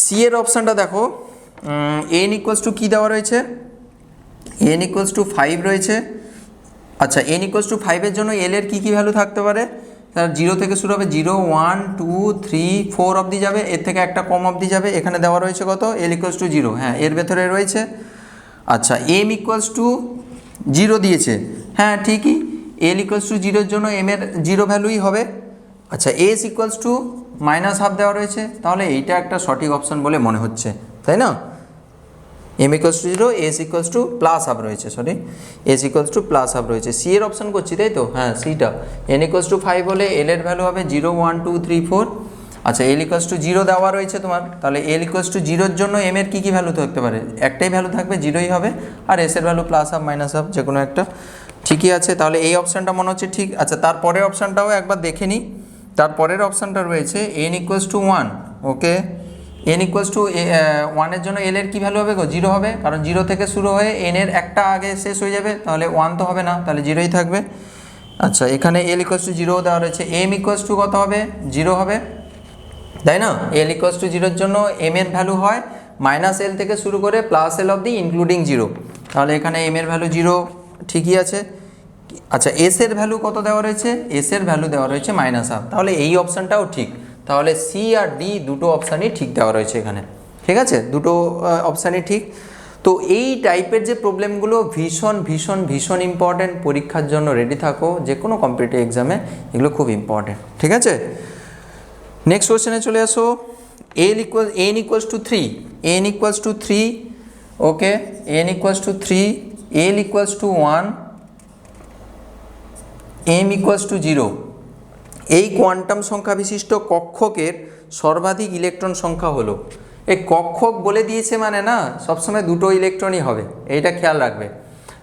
সি এর অপশানটা দেখো, এন ইকুয়ালস টু কী দেওয়া রয়েছে, এন ইকুয়ালস টু 5 রয়েছে। আচ্ছা এন ইকুয়ালস টু 5 এর জন্য এল এর কী কী ভ্যালু থাকতে পারে, তার 0 থেকে শুরু হবে, 0 1 2 3 4 অবধি যাবে, এর থেকে একটা কম অবধি যাবে। এখানে দেওয়া রয়েছে কত, এল ইকুয়ালস টু 0, হ্যাঁ এর ভেতরে রয়েছে। আচ্ছা এম ইকুয়ালস টু 0 দিয়েছে, হ্যাঁ ঠিকই, এল ইকুয়ালস টু 0 এর জন্য এম এর 0 ভ্যালুই হবে। আচ্ছা এস ইকুয়ালস টু -1/2 দেওয়া রয়েছে, তাহলে এইটা একটা সঠিক অপশান বলে মনে হচ্ছে, তাই না? M equals to 0, S equals to +1/2 রয়েছে, সরি এস ইকুয়ালস টু +1/2 রয়েছে। সি এর অপশান করছি তাই তো, হ্যাঁ সিটা, এন ইকুয়ালস টু 5 হলে এল এর ভ্যালু হবে 0 1 2 3 4। আচ্ছা এল ইকুয়ালস টু 0 দেওয়া রয়েছে তোমার, তাহলে এল ইকুয়ালস টু 0 এর জন্য এম এর কী কী ভ্যালু থাকতে পারে, একটাই ভ্যালু থাকবে, 0ই হবে, আর এস এর ভ্যালু +1/2 -1/2 যে কোনো একটা, ঠিকই আছে। তাহলে এই অপশানটা মনে হচ্ছে ঠিক। আচ্ছা তারপরের অপশানটাও একবার দেখে নিই, তারপরের অপশানটা রয়েছে N equals to 1, okay, N equals to 1 এর জন্য এল এর কী ভ্যালু হবে গো, 0 হবে, কারণ 0 থেকে শুরু হয়ে এন এর একটা আগে শেষ হয়ে যাবে, তাহলে 1 তো হবে না, তাহলে 0ই থাকবে। আচ্ছা এখানে এল ইকুয়ালস টু 0 দেওয়া রয়েছে, এম ইকুয়ালস টু কত হবে, 0 হবে, তাই না? এল ইকুয়ালস টু 0 এর জন্য এম এর ভ্যালু হয় -l থেকে শুরু করে +l অবধি ইনক্লুডিং 0, তাহলে এখানে এম এর ভ্যালু 0, ঠিকই আছে। আচ্ছা এস এর ভ্যালু কত দেওয়া রয়েছে, এস এর ভ্যালু দেওয়া রয়েছে -1/2, তাহলে এই অপশানটাও ঠিক, তাহলে সি আর ডি দুটো অপশানই ঠিক দেওয়া রয়েছে এখানে, ঠিক আছে, দুটো অপশানই ঠিক। তো এই টাইপের যে প্রবলেমগুলো ভীষণ ভীষণ ভীষণ ইম্পর্ট্যান্ট, পরীক্ষার জন্য রেডি থাকো, যে কোনো কম্পিটিটিভ এক্সামে এগুলো খুব ইম্পর্ট্যান্ট, ঠিক আছে। নেক্সট কোশ্চেনে চলে আসো, N equals to 3, N equals to 3, okay, N equals to 3, L equals to 1, M equals to 0। এই কোয়ান্টাম সংখ্যা বিশিষ্ট কক্ষকের সর্বাধিক ইলেকট্রন সংখ্যা হলো, এই কক্ষক বলে দিয়েছে মানে না সবসময় দুটো ইলেকট্রনই হবে, এইটা খেয়াল রাখবে।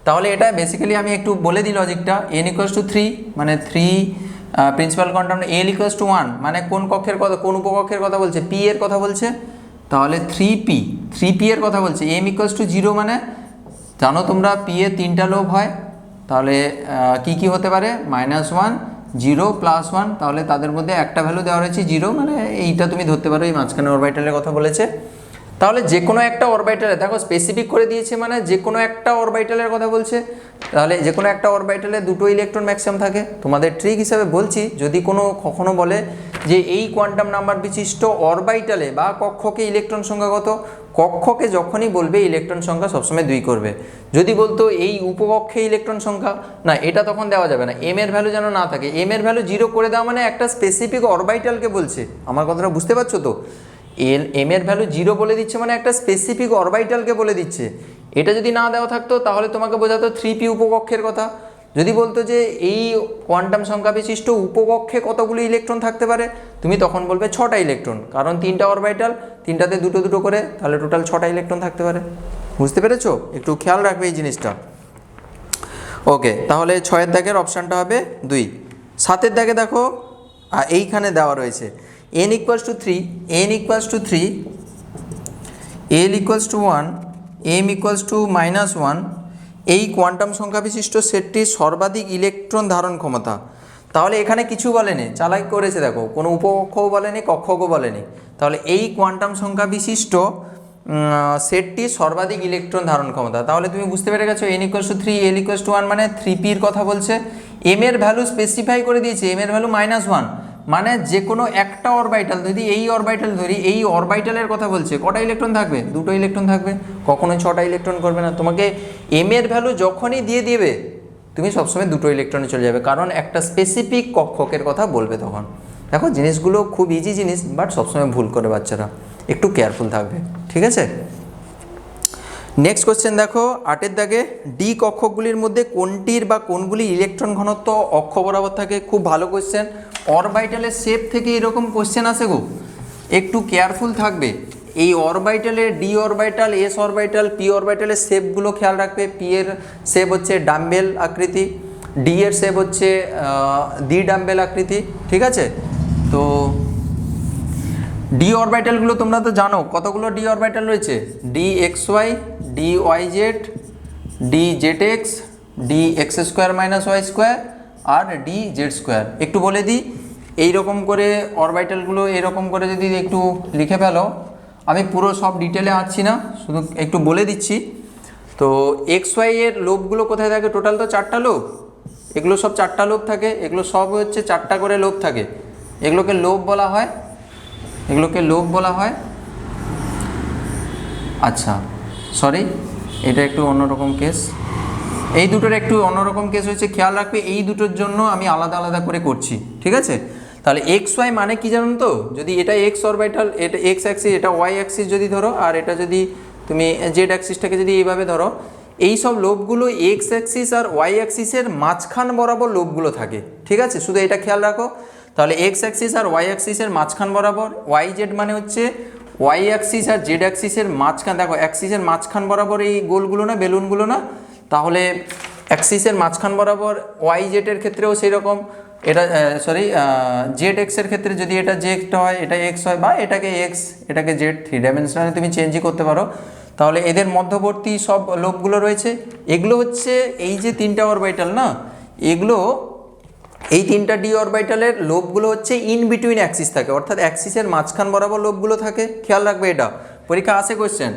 তাহলে এটা বেসিক্যালি আমি একটু বলে দিই লজিকটা, এন ইকুয়ালস টু 3 মানে 3 principal quantum, L equals to 1 মানে কোন কক্ষের কথা, কোন উপকক্ষের কথা বলছে, পি এর কথা বলছে, তাহলে 3p এর কথা বলছে। এম ইকুয়ালস টু 0 মানে জানো তোমরা পি এর 3টা লোব হয়, তাহলে কি কি হতে পারে, -1 0 +1, তাহলে তাদের মধ্যে একটা ভ্যালু দেওয়া রয়েছে 0, মানে এইটা তুমি ধরতে পারো এই মাঝখানে অরবিটালের কথা বলেছে। তাহলে যে কোনো একটা অরবিটালে দেখো স্পেসিফিক করে দিয়েছে, মানে যে কোনো একটা অরবিটালের কথা বলছে, তাহলে যে কোনো একটা অরবিটালে দুটো ইলেকট্রন ম্যাক্সিমাম থাকে। তোমাদের ট্রিক হিসাবে বলছি, যদি কখনো বলে যে এই কোয়ান্টাম নাম্বার বিশিষ্ট অরবিটালে বা কক্ষকে ইলেকট্রন সংখ্যা কত, কক্ষকে যখনই বলবে ইলেকট্রন সংখ্যা সবসময় 2 করবে। যদি বলতো এই উপকক্ষে ইলেকট্রন সংখ্যা, না এটা তখন দেওয়া যাবে না, এম এর ভ্যালু যেন না থাকে, এম এর ভ্যালু 0 করে দেওয়া মানে একটা স্পেসিফিক অরবিটালকে বলছে, আমার কথাটা বুঝতে পারছো তো, এম এর ভ্যালু 0 বলে দিচ্ছে মানে একটা স্পেসিফিক অরবিটালকে বলে দিচ্ছে। এটা যদি না দেওয়া থাকতো তাহলে তোমাকে বোঝাতো 3p উপকক্ষের কথা। যদি বলতো যে এই কোয়ান্টাম সংখ্যা বিশিষ্ট উপকক্ষে কতগুলো ইলেকট্রন থাকতে পারে, তুমি তখন বলবে 6টা ইলেকট্রন, কারণ 3টা অরবিটাল, 3টাতে দুটো দুটো করে, তাহলে টোটাল 6টা ইলেকট্রন থাকতে পারে। বুঝতে পেরেছো? একটু খেয়াল রাখবে এই জিনিসটা। ওকে, তাহলে 6-এর দাগের অপশানটা হবে 2। 7-এর দাগে দেখো এইখানে দেওয়া রয়েছে n = 3, n = 3, l = 1, m = -1, এই কোয়ান্টাম সংখ্যা বিশিষ্ট সেটটির সর্বাধিক ইলেকট্রন ধারণ ক্ষমতা। তাহলে এখানে কিছু বলেনি, চালাকি করেছে দেখো, কোনো উপকক্ষও বলেনি, কক্ষকও বলেনি। তাহলে এই কোয়ান্টাম সংখ্যা বিশিষ্ট সেটটির সর্বাধিক ইলেকট্রন ধারণ ক্ষমতা, তাহলে তুমি বুঝতে পেরে গেছো n = 3, l = 1 মানে 3p-র কথা বলছে। m এর ভ্যালু স্পেসিফাই করে দিয়েছে, m এর ভ্যালু -1, মানে যে কোনো একটা অরবিটাল, যদি এই অরবিটাল ধরি, এই অরবিটালের কথা বলছে, কটা ইলেকট্রন থাকবে? 2টো ইলেকট্রন থাকবে, কখনোই 6টা ইলেকট্রন করবে না। তোমাকে m এর ভ্যালু যখনই দিয়ে দেবে তুমি সবসময় 2টো ইলেকট্রনে চলে যাবে, কারণ একটা স্পেসিফিক কক্ষকের কথা বলবে তখন। দেখো জিনিসগুলো খুব ইজি জিনিস, বাট সবসময় ভুল করে বাচ্চারা, একটু কেয়ারফুল থাকবে, ঠিক আছে? নেক্সট কোশ্চেন দেখো 8-এর দাগে, ডি কক্ষকগুলির মধ্যে কোনটির বা কোনগুলি ইলেকট্রন ঘনত্ব অক্ষ বরাবর থাকে? খুব ভালো কোশ্চেন, অরবিটালের শেপ থেকে এরকম কোশ্চেন আসে গো, একটু কেয়ারফুল থাকবে। এই অরবিটালের D orbital, S orbital, P অরবিটালের শেপগুলো খেয়াল রাখবে। পি এর শেপ হচ্ছে ডাম্বেল আকৃতি, ডি এর শেপ হচ্ছে দ্বি ডাম্বেল আকৃতি, ঠিক আছে? তো ডি অরবিটালগুলো তোমরা তো জানো কতগুলো ডি অরবিটাল রয়েছে, d x y, d y z, d z x, d x square minus y square, আর ডি জেড স্কোয়ার। একটু বলে দিই, এইরকম করে অরবিটালগুলো এরকম করে যদি একটু লিখে ফেলো, আমি পুরো সব ডিটেলে আসছি না, শুধু একটু বলে দিচ্ছি। তো এক্স ওয়াই এর লোবগুলো কোথায় থাকে? টোটাল তো 4টা লোব, এগুলো সব 4টা লোব থাকে, এগুলো সব হচ্ছে 4টা করে লোব থাকে, এগুলোকে লোব বলা হয়, এগুলোকে লোব বলা হয়। আচ্ছা সরি, এটা একটু অন্যরকম কেস, এই দুটোর একটু অন্যরকম কেস হয়েছে, খেয়াল রাখবে। এই দুটোর জন্য আমি আলাদা আলাদা করে করছি, ঠিক আছে? তাহলে এক্স ওয়াই মানে কি জানো তো? যদি এটা এক্স অরবিটাল, এটা এক্স অ্যাক্সিস, এটা ওয়াই অ্যাক্সিস যদি ধরো, আর এটা যদি তুমি জেড অ্যাক্সিসটাকে যদি এইভাবে ধরো, এই সব লোবগুলো এক্স অ্যাক্সিস আর ওয়াই অ্যাক্সিসের মাঝখান বরাবর লোবগুলো থাকে, ঠিক আছে? শুধু এটা খেয়াল রাখো। তাহলে এক্স অ্যাক্সিস আর ওয়াই অ্যাক্সিসের মাঝখান বরাবর, ওয়াই জেড মানে হচ্ছে ওয়াই অ্যাক্সিস আর জেড অ্যাক্সিসের মাঝখান, দেখো অ্যাক্সিসের মাঝখান বরাবর এই গোলগুলো না, বেলুনগুলো না, তাহলে অ্যাক্সিসের মাঝখান বরাবর ওয়াই জেডের ক্ষেত্রেও সেই রকম, এটা সরি জেড এক্সের ক্ষেত্রে যদি এটা জেডটা হয়, এটা এক্স হয়, বা এটাকে এক্স, এটাকে জেড, 3 ডাইমেনশনালে তুমি চেঞ্জই করতে পারো। তাহলে এদের মধ্যবর্তী সব লোবগুলো রয়েছে, এগুলো হচ্ছে এই যে 3টা অরবিটাল না, এগুলো এই 3টা ডি অরবিটালের লোবগুলো হচ্ছে ইন বিটুইন অ্যাক্সিস থাকে, অর্থাৎ অ্যাক্সিসের মাঝখান বরাবর লোবগুলো থাকে, খেয়াল রাখবে, এটা পরীক্ষা আসে কোয়েশ্চেন।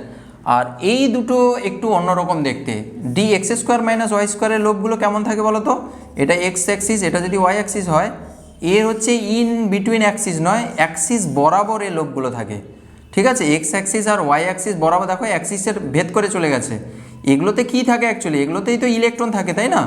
আর এই দুটো একটু অন্যরকম দেখতে, D x square minus Y স্কোয়ারের লোবগুলো কেমন থাকে বলো তো? এটা এক্স অ্যাক্সিস, এটা যদি ওয়াই অ্যাক্সিস হয়, এর হচ্ছে ইন বিটুইন অ্যাক্সিস নয়, অ্যাক্সিস বরাবর এই লোবগুলো থাকে, ঠিক আছে? এক্স অ্যাক্সিস আর ওয়াই অ্যাক্সিস বরাবর, দেখো অ্যাক্সিসের ভেদ করে চলে গেছে। এগুলোতে কি থাকে অ্যাকচুয়ালি? এগুলোতেই তো ইলেকট্রন থাকে, তাই না?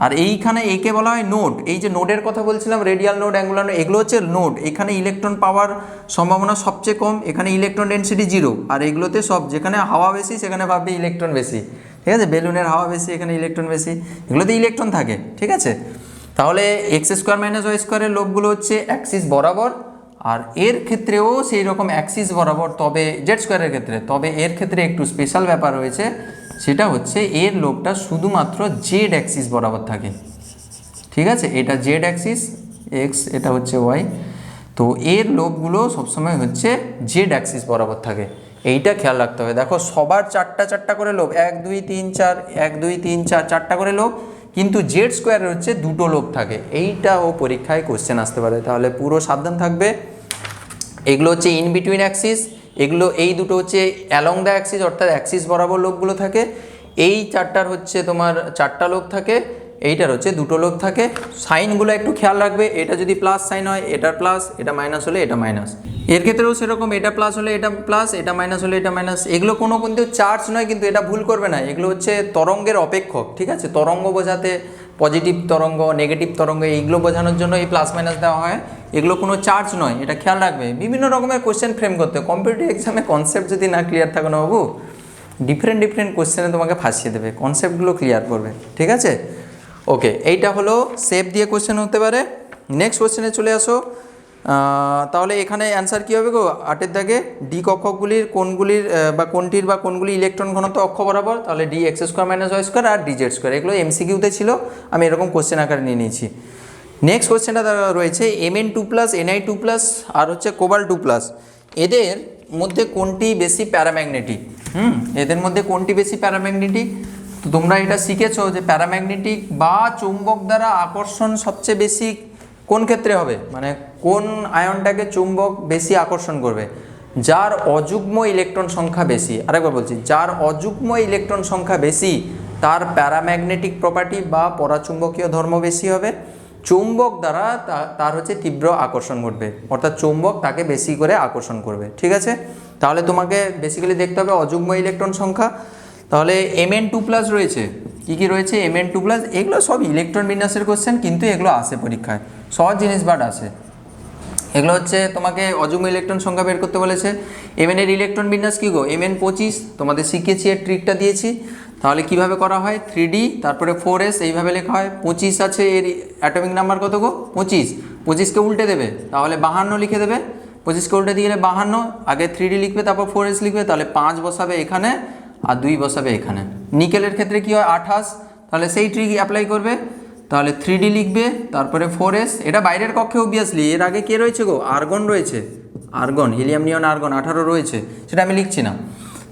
আর এইখানে একে বলা হয় নোড, এই যে নোডের কথা বলছিলাম, রেডিয়াল নোড, অ্যাঙ্গুলার নোড, এগুলো হচ্ছে নোড। এখানে ইলেকট্রন পাওয়ার সম্ভাবনা সবচেয়ে কম, এখানে ইলেকট্রন ডেনসিটি 0, আর এগুলোতে সব, যেখানে হাওয়া বেশি সেখানে ভাববে ইলেকট্রন বেশি, ঠিক আছে? বেলুনের হাওয়া বেশি, এখানে ইলেকট্রন বেশি, এগুলোতে ইলেকট্রন থাকে, ঠিক আছে? তাহলে এক্স স্কোয়ার মাইনাস ওয়াই স্কোয়ারের লোবগুলো হচ্ছে অ্যাক্সিস বরাবর, আর এর ক্ষেত্রেও সেই রকম অ্যাক্সিস বরাবর, তবে জেড স্কোয়ারের ক্ষেত্রে, তবে এর ক্ষেত্রে একটু স্পেশাল ব্যাপার রয়েছে, সেটা হচ্ছে এর লোবটা শুধুমাত্র জেড অ্যাক্সিস বরাবর থাকে, ঠিক আছে? এটা জেড অ্যাক্সিস এক্স, এটা হচ্ছে ওয়াই, তো এর লোবগুলো সবসময় হচ্ছে জেড অ্যাক্সিস বরাবর থাকে, এইটা খেয়াল রাখতে হবে। দেখো সবার 4টা করে লোব, 1 2 3 4, 1 2 3 4, 4টা করে লোব, কিন্তু জেড স্কোয়ারের হচ্ছে 2টো লোব থাকে, এইটাও পরীক্ষায় কোশ্চেন আসতে পারে, তাহলে পুরো সাবধান থাকবে। এগুলো হচ্ছে ইন বিটুইন অ্যাক্সিস, এগুলো এই দুটো হচ্ছে অ্যালং দ্য অ্যাক্সিস, অর্থাৎ অ্যাক্সিস বরাবর লোবগুলো থাকে। এই 4টার হচ্ছে তোমার 4টা লোব থাকে, এইটার হচ্ছে 2টো লোব থাকে। সাইনগুলো একটু খেয়াল রাখবে, এটা যদি প্লাস সাইন হয় এটার প্লাস, এটা মাইনাস হলে এটা মাইনাস, এর ক্ষেত্রেও সেরকম, এটা প্লাস হলে এটা প্লাস, এটা মাইনাস হলে এটা মাইনাস। এগুলো কোনো কিন্তু চার্জ নয়, কিন্তু এটা ভুল করবে না, এগুলো হচ্ছে তরঙ্গের অপেক্ষক, ঠিক আছে? তরঙ্গ বোঝাতে, পজিটিভ তরঙ্গ, নেগেটিভ তরঙ্গ, এইগুলো বোঝানোর জন্য এই প্লাস মাইনাস দেওয়া হয়, এগুলো কোনো চার্জ নয়, এটা খেয়াল রাখবে। বিভিন্ন রকমের কোশ্চেন ফ্রেম করতে, কম্পিটিটিভ এক্সামে কনসেপ্ট যদি না ক্লিয়ার থাকে না বাবু, ডিফারেন্ট ডিফারেন্ট কোশ্চেনে তোমাকে ফাঁসিয়ে দেবে, কনসেপ্টগুলো ক্লিয়ার করবে, ঠিক আছে। ওকে, এইটা হলো শেপ দিয়ে কোশ্চেন হতে পারে। নেক্সট কোশ্চেনে চলে আসো। তাহলে এখানে অ্যান্সার কী হবে গো? 8-এর দাগে ডি কক্ষকগুলির কোনগুলির বা কোনটির বা কোনগুলি ইলেকট্রন ঘনত্ব অক্ষ বরাবর, তাহলে d x square minus y square আর ডি জেড স্কোয়ার, এগুলো এমসিকিউতে ছিল, আমি এরকম কোশ্চেন আকারে নিয়ে নিয়েছি। নেক্সট কোশ্চেনটা রয়েছে Mn2+, Ni2+, আর হচ্ছে কোবাল্ট 2+, এদের মধ্যে কোনটি বেশি প্যারাম্যাগনেটিক? এদের মধ্যে কোনটি বেশি প্যারাম্যাগনেটিক? তো তোমরা এটা শিখেছো যে প্যারাম্যাগনেটিক বা চুম্বক দ্বারা আকর্ষণ সবচেয়ে বেশি কোন ক্ষেত্রে হবে, মানে কোন আয়নটাকে চুম্বক বেশি আকর্ষণ করবে? যার অযুগ্ম ইলেকট্রন সংখ্যা বেশি। আরেকবার বলছি, যার অযুগ্ম ইলেকট্রন সংখ্যা বেশি তার প্যারাম্যাগনেটিক প্রপার্টি বা পরাচুম্বকীয় ধর্ম বেশি হবে। চুম্বক দ্বারা তার হচ্ছে তীব্র আকর্ষণ ঘটবে, অর্থাৎ চুম্বক তাকে বেশি করে আকর্ষণ করবে, ঠিক আছে। তাহলে তোমাকে বেসিক্যালি দেখতে হবে অযুগ্ম ইলেকট্রন সংখ্যা। তাহলে Mn2+ রয়েছে, কী রয়েছে? Mn2+, এগুলো সব ইলেকট্রন বিন্যাসের কোশ্চেন, কিন্তু এগুলো আসে পরীক্ষায়, সহজ জিনিস বাট আসে। এগুলো হচ্ছে তোমাকে অযুগ্ম ইলেকট্রন সংখ্যা বের করতে বলেছে। Mn এর ইলেকট্রন বিন্যাস কী গো? Mn25, তোমাদের শিখিয়েছি, এর ট্রিকটা দিয়েছি। তাহলে কিভাবে করা হয়? 3D তারপরে 4s এইভাবে লেখা হয়। 25 আছে, এর অ্যাটমিক নাম্বার কত গো? 25। 25কে উল্টে দেবে, তাহলে 52 লিখে দেবে। 25কে উল্টে দিয়ে গেলে 52, আগে 3D লিখবে তারপর 4s লিখবে, তাহলে 5 বসাবে এখানে আর 2 বসাবে এখানে। নিকেলের ক্ষেত্রে কি হয়? 28, তাহলে সেই ট্রিক অ্যাপ্লাই করবে। তাহলে 3D লিখবে তারপরে 4s, এটা বাইরের কক্ষে অবভিয়াসলি। এর আগে কে রয়েছে গো? আর্গন রয়েছে, আর্গন, হিলিয়াম নিয়ন আর্গন 18 রয়েছে, সেটা আমি লিখছি না।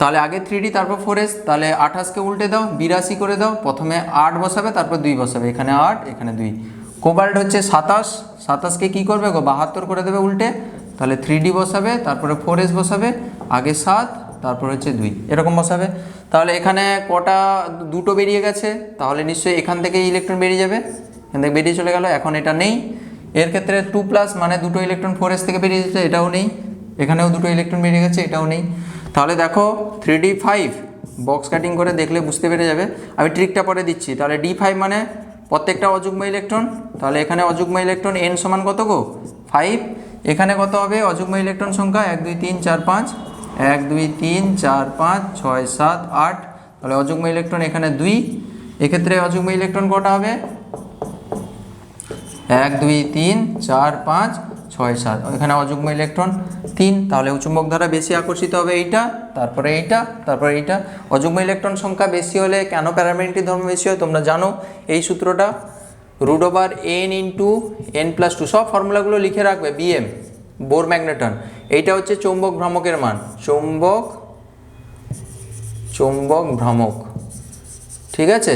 তাহলে আগে 3D তারপর 4s, তাহলে 28কে উল্টে দাও, 82 করে দাও, প্রথমে 8 বসাবে তারপর 2 বসাবে, এখানে 8 এখানে 2। কোবাল্ট হচ্ছে 27, 27কে কী করবে গো? 72 করে দেবে উল্টে, তাহলে 3D বসাবে তারপরে 4s বসাবে, আগে 7 তারপর হচ্ছে 2, এরকম বসাবে। তাহলে এখানে কটা? 2টো বেরিয়ে গেছে, তাহলে নিশ্চয়ই এখান থেকে ইলেকট্রন বেরিয়ে যাবে, এখান থেকে বেরিয়ে চলে গেল, এখন এটা নেই। এর ক্ষেত্রে 2+, মানে 2টো ইলেকট্রন 4s থেকে বেরিয়ে যাচ্ছে, এটাও নেই। এখানেও 2টো ইলেকট্রন বেরিয়ে গেছে, এটাও নেই। তাহলে দেখো 3D5 বক্স কাটিং করে দেখলে বুঝতে পেরে যাবে, আমি ট্রিকটা পরে দিচ্ছি। তাহলে D5 মানে প্রত্যেকটা অযুগ্ম ইলেকট্রন, তাহলে এখানে অযুগ্ম ইলেকট্রন n সমান কত গো? 5। এখানে কত হবে অযুগ্ম ইলেকট্রন সংখ্যা? 1 2 3 4 5, 1 2 3 4 5 6 7 8, তাহলে অযুগ্ম ইলেকট্রন এখানে 2। এক্ষেত্রে অযুগ্ম ইলেকট্রন কটা হবে? 1 2 3 4 5 6 7, এখানে অযুগ্ম ইলেকট্রন 3। তাহলে চুম্বক দ্বারা বেশি আকর্ষিত হবে এইটা, তারপরে এইটা, তারপরে এইটা। অযুগ্ম ইলেকট্রন সংখ্যা বেশি হলে কেন প্যারাম্যাগনেটিক ধর্ম বেশি হয় তোমরা জানো এই সূত্রটা, √n × n+2, সব ফর্মুলাগুলো লিখে রাখবে, BM বোর ম্যাগনেটন। এইটা হচ্ছে চৌম্বক ভ্রামকের মান, চৌম্বক ভ্রামক, ঠিক আছে।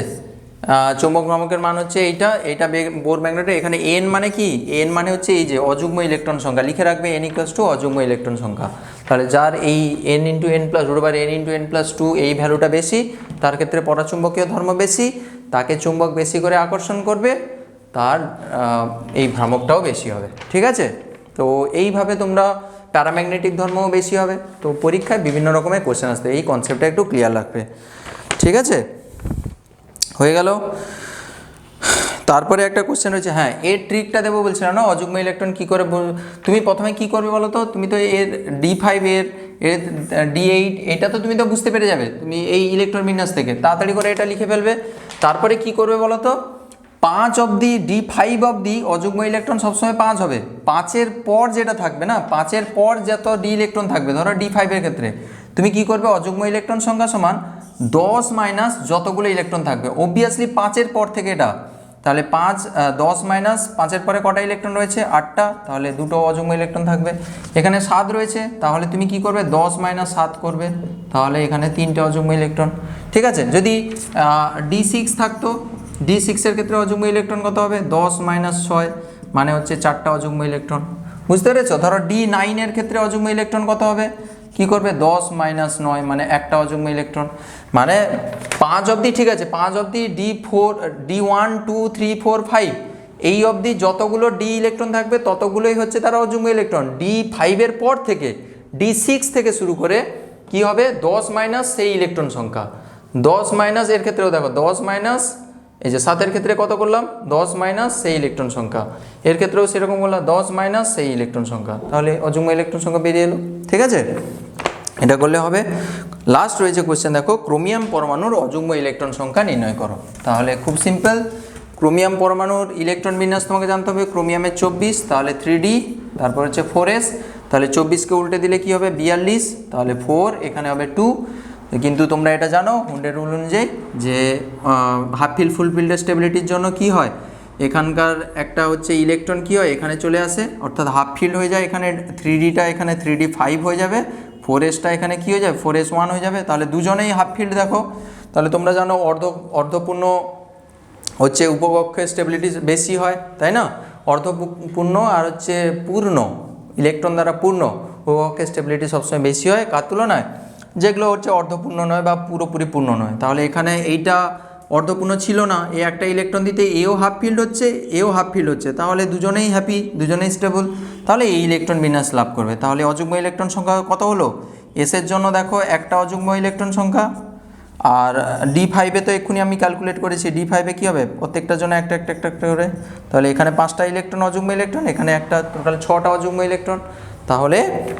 চৌম্বক ভ্রামকের মান হচ্ছে এইটা, এইটা বোর ম্যাগনেটের। এখানে n মানে কি? n মানে হচ্ছে এই যে অযুগ্ম ইলেকট্রন সংখ্যা, লিখে রাখবে n = অযুগ্ম ইলেকট্রন সংখ্যা। তাহলে যার এই n × n+, √n × n+2 এই ভ্যালুটা বেশি, তার ক্ষেত্রে পরাচুম্বকীয় ধর্ম বেশি, তাকে চুম্বক বেশি করে আকর্ষণ করবে, তার এই ভ্রামকটাও বেশি হবে, ঠিক আছে। তো এইভাবে তোমরা প্যারাম্যাগনেটিক ধর্মও বেশি হবে। তো পরীক্ষায় বিভিন্ন রকমের কোশ্চেন আসবে, এই কনসেপ্টটা একটু ক্লিয়ার রাখবে, ঠিক আছে। হয়ে গেল। তারপরে একটা কোশ্চেন রয়েছে, হ্যাঁ এর ট্রিকটা দেবো বলছিলাম না, অযুগ্ম ইলেকট্রন কী করে। তুমি প্রথমে কি করবে বলো তো? তুমি তো এর D5 এর D8 এটা তো তুমি তো বুঝতে পেরে যাবে, তুমি এই ইলেকট্রন বিন্যাস থেকে তাড়াতাড়ি করে এটা লিখে ফেলবে। তারপরে কি করবে বলো তো? 5 অবধি, D5 অবধি অযুগ্ম ইলেকট্রন সবসময় 5 হবে। 5-এর পর যেটা থাকবে না, 5-এর পর যত ডি ইলেকট্রন থাকবে, ধরো D5 এর ক্ষেত্রে তুমি কি করবে? অযুগ্ম ইলেকট্রন সংখ্যা সমান 10 - যতগুলো ইলেকট্রন থাকবে, অবভিয়াসলি 5-এর পর থেকে এটা। তাহলে 5 10 - 5-এর পরে কটা ইলেকট্রন রয়েছে? 8টা, তাহলে 2টো অযুগ্ম ইলেকট্রন থাকবে। এখানে 7 রয়েছে, তাহলে তুমি কি করবে? 10 - 7 করবে, তাহলে এখানে 3টে অযুগ্ম ইলেকট্রন, ঠিক আছে। যদি D6 থাকতো, D6-এর ক্ষেত্রে অযুগ্ম ইলেকট্রন কত হবে? 10 - 6, মানে হচ্ছে 4টা অযুগ্ম ইলেকট্রন, বুঝতে পেরেছো? ধরো D9-এর ক্ষেত্রে অযুগ্ম ইলেকট্রন কত হবে? কি করবে? 10 - 9, মানে একটা অযুগ্ম ইলেকট্রন, মানে 5 অবধি, ঠিক আছে। 5 অবধি D4, D1 2 3 4 5 এই অবধি যতগুলো ডি ইলেকট্রন থাকবে ততগুলোই হচ্ছে তারা অযুগ্ম ইলেকট্রন। D5-এর পর থেকে D6 থেকে শুরু করে কি হবে? 10 - সেই ইলেকট্রন সংখ্যা, 10 - এর ক্ষেত্রেও দেখো 10 - এই যে 7-এর ক্ষেত্রে কত করলাম? 10 - সেই ইলেকট্রন সংখ্যা, এর ক্ষেত্রেও সেরকম করলাম 10 - সেই ইলেকট্রন সংখ্যা, তাহলে অযুগ্ম ইলেকট্রন সংখ্যা বেরিয়ে এলো, ঠিক আছে। এটা করলে হবে। লাস্ট রয়েছে কোশ্চেন, দেখো ক্রোমিয়াম পরমাণুর অযুগ্ম ইলেকট্রন সংখ্যা নির্ণয় করো। তাহলে খুব সিম্পল, ক্রোমিয়াম পরমাণুর ইলেকট্রন বিন্যাস তোমাকে জানতে হবে। ক্রোমিয়ামের 24, তাহলে 3D, তারপর হচ্ছে 4s, তাহলে 24কে উল্টে দিলে কি হবে 42, তাহলে 4, এখানে হবে 2। কিন্তু তোমরা এটা জানো হুন্ডের রুল অনুযায়ী যে হাফ ফিল্ড ফুল ফিল্ডের স্টেবিলিটির জন্য কি হয়, এখানকার একটা হচ্ছে ইলেকট্রন কি হয় এখানে চলে আসে, অর্থাৎ হাফ ফিল্ড হয়ে যায় এখানে 3Dটা, এখানে 3D 5 হয়ে যাবে, 4sটা এখানে কি হয়ে যাবে 4s 1 হয়ে যাবে। তাহলে দুজনেই হাফ ফিল্ড দেখো। তাহলে তোমরা জানো অর্ধপূর্ণ হচ্ছে উপকক্ষের স্টেবিলিটি বেশি হয়, তাই না? অর্ধপূর্ণ আর হচ্ছে পূর্ণ, ইলেকট্রন দ্বারা পূর্ণ উপকক্ষের স্টেবিলিটি সবসময় বেশি হয় কার তুলনায়, যেগুলো হচ্ছে অর্ধপূর্ণ নয় বা পুরোপুরি পূর্ণ নয়। তাহলে এখানে এইটা অর্ধপূর্ণ ছিল না, এ একটা ইলেকট্রন দিতে এও হাফ ফিল্ড হচ্ছে, এও হাফ ফিল্ড হচ্ছে, তাহলে দুজনেই হ্যাপি, দুজনেই স্টেবল, তাহলে এই ইলেকট্রন বিন্যাস লাভ করবে। তাহলে অযুগ্ম ইলেকট্রন সংখ্যা কত হলো, এসের জন্য দেখো একটা অযুগ্ম ইলেকট্রন সংখ্যা, আর D5-এ তো এক্ষুনি আমি ক্যালকুলেট করেছি, D5-এ কী হবে প্রত্যেকটার জন্য একটা একটা একটা একটা করে, তাহলে এখানে 5টা ইলেকট্রন অযুগ্ম ইলেকট্রন, এখানে একটা, টোটাল 6টা অযুগ্ম ইলেকট্রন, তাহলে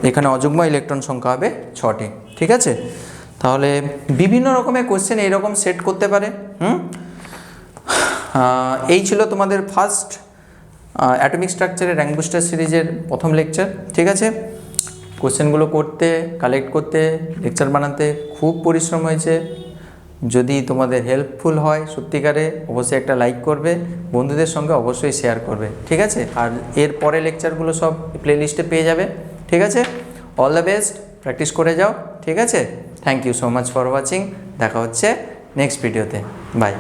এখানে অযুগ্ম ইলেকট্রন সংখ্যা হবে 6টি। ঠিক আছে, তাহলে বিভিন্ন রকমের কোশ্চেন এইরকম সেট করতে পারে। এই ছিল তোমাদের ফার্স্ট অ্যাটমিক স্ট্রাকচারের র্যাঙ্ক বুস্টার সিরিজের প্রথম লেকচার। ঠিক আছে, কোশ্চেনগুলো করতে, কালেক্ট করতে, লেকচার বানাতে খুব পরিশ্রম হয়েছে। যদি তোমাদের হেল্পফুল হয় সত্যিকারে অবশ্যই একটা লাইক করবে, বন্ধুদের সঙ্গে অবশ্যই শেয়ার করবে। ঠিক আছে, আর এর পরে লেকচারগুলো সব প্লেলিস্টে পেয়ে যাবে। ঠিক আছে, অল দ্য বেস্ট, প্র্যাকটিস করে যাও। ঠিক আছে, thank you so much for watching, দেখা হচ্ছে নেক্সট ভিডিওতে, বাই।